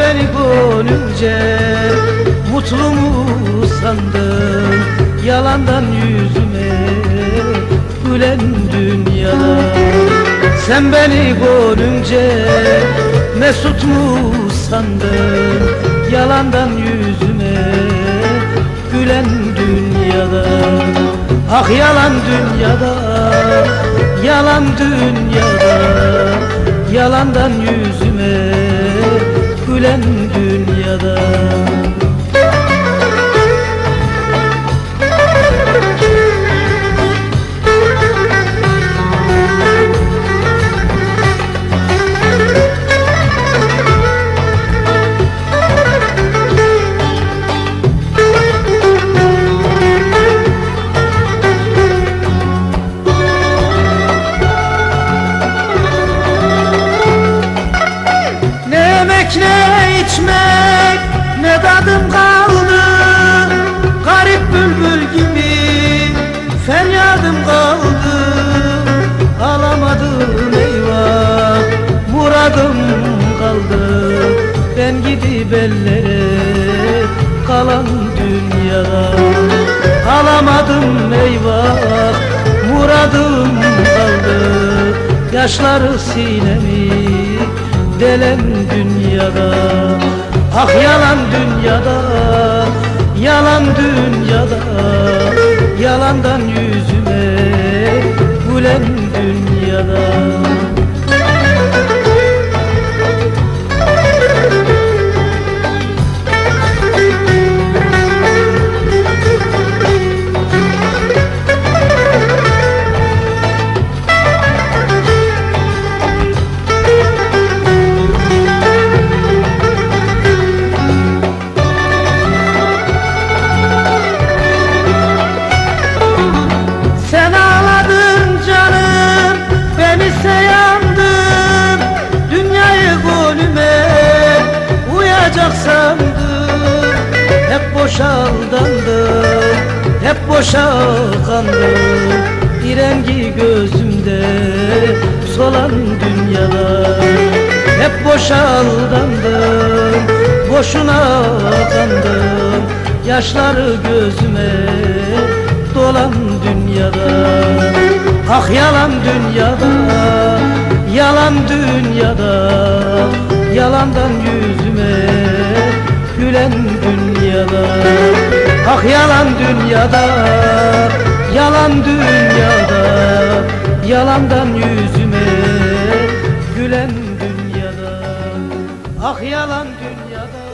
beni görünce mutlu mu sandın? Yalandan yüzüme gülen dünyada. Sen beni görünce mesut mu sandın? Yalandan yüzüme gülen dünyada. Ah yalan dünyada, yalan dünyada, yalandan yüzüme gülen dünyada. Ne içmek ne tadım kaldı, garip bülbül gibi feryadım kaldı. Alamadım eyvah, muradım kaldı. Ben gidip ellere kalan dünyada. Alamadım eyvah, muradım kaldı. Yaşları sinemi delen dünyada. Ah yalan dünyada, yalan dünyada, yalandan yüzüme gülen dünyada. Sandım, hep boşa aldandım, hep boşa kandım. Bir rengi gözümde solan dünyada. Hep boşa aldandım, boşuna kandım. Yaşları gözüme dolan dünyada. Ah yalan dünyada, yalan dünyada, yalandan yüzüme gülen dünyada. Ah yalan dünyada, yalan dünyada, yalandan yüzüme gülen dünyada. Ah yalan dünyada.